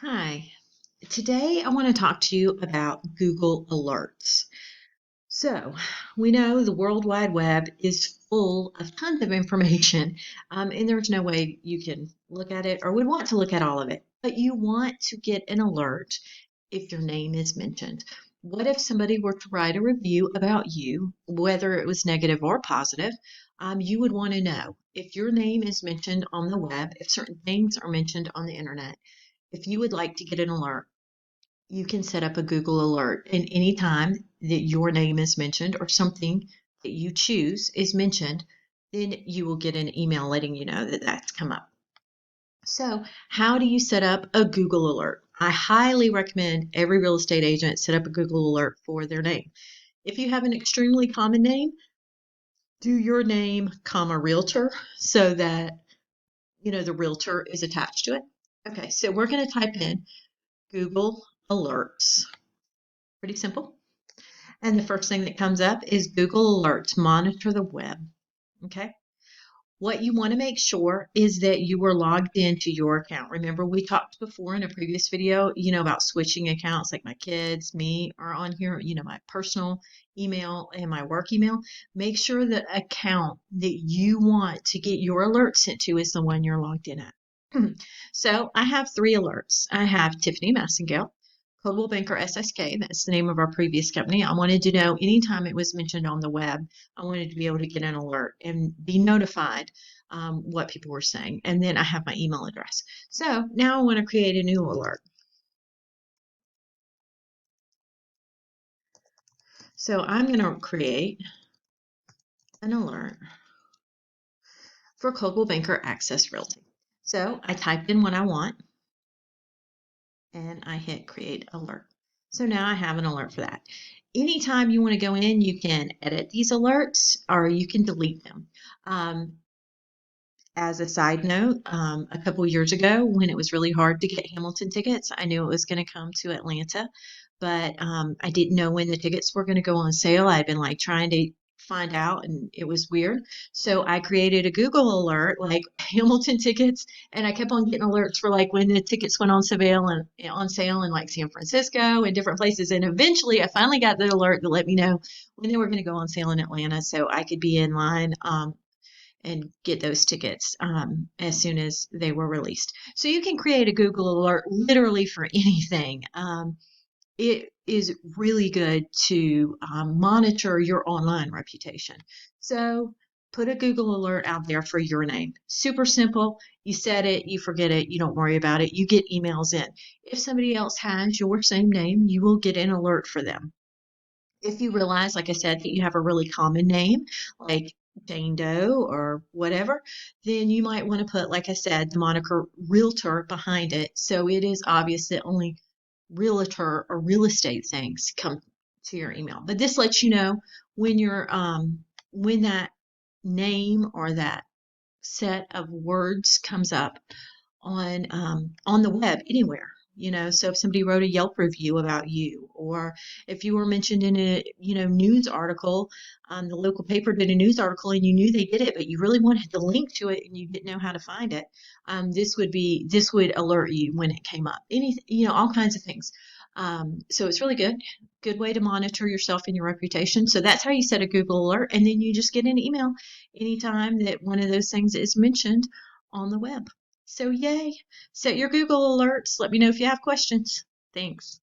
Hi, today I want to talk to you about Google Alerts. So, we know the World Wide Web is full of tons of information, and there's no way you can look at it or would want to look at all of it. But you want to get an alert if your name is mentioned. What if somebody were to write a review about you, whether it was negative or positive? You would want to know if your name is mentioned on the web, if certain things are mentioned on the internet. If you would like to get an alert, you can set up a Google alert, and anytime that your name is mentioned or something that you choose is mentioned, then you will get an email letting you know that that's come up. So, how do you set up a Google alert? I highly recommend every real estate agent set up a Google alert for their name. If you have an extremely common name, do your name, comma, realtor, so that the realtor is attached to it. Okay, so we're going to type in Google Alerts. Pretty simple. And the first thing that comes up is Google Alerts, monitor the web. Okay. What you want to make sure is that you are logged into your account. Remember, we talked before in a previous video, about switching accounts, like my kids, me are on here, my personal email and my work email. Make sure the account that you want to get your alerts sent to is the one you're logged in at. So I have three alerts. I have Tiffany Massengale, Coldwell Banker SSK. That's the name of our previous company. I wanted to know anytime it was mentioned on the web, I wanted to be able to get an alert and be notified what people were saying. And then I have my email address. So now I want to create a new alert. So I'm going to create an alert for Coldwell Banker Access Realty. So I typed in what I want and I hit create alert. So now I have an alert for that. Anytime you want to go in, you can edit these alerts or you can delete them. As a side note, a couple years ago when it was really hard to get Hamilton tickets, I knew it was going to come to Atlanta, but I didn't know when the tickets were going to go on sale. I'd been like trying to find out and it was weird. So I created a Google alert like Hamilton tickets, and I kept on getting alerts for like when the tickets went on sale in like San Francisco and different places. And eventually I finally got the alert that let me know when they were going to go on sale in Atlanta so I could be in line and get those tickets as soon as they were released. So you can create a Google alert literally for anything. It is really good to monitor your online reputation. So put a Google alert out there for your name. Super simple. You set it, you forget it, you don't worry about it. You get emails in. If somebody else has your same name, you will get an alert for them. If you realize, like I said, that you have a really common name, like Jane Doe or whatever, then you might want to put, like I said, the moniker realtor behind it. So it is obvious that only realtor or real estate things come to your email. But this lets you know when when that name or that set of words comes up on the web anywhere. So if somebody wrote a Yelp review about you, or if you were mentioned in a news article, the local paper did a news article and you knew they did it, but you really wanted the link to it and you didn't know how to find it, this would alert you when it came up. All kinds of things. So it's really good way to monitor yourself and your reputation. So that's how you set a Google alert, and then you just get an email anytime that one of those things is mentioned on the web. So yay, set your Google alerts. Let me know if you have questions. Thanks.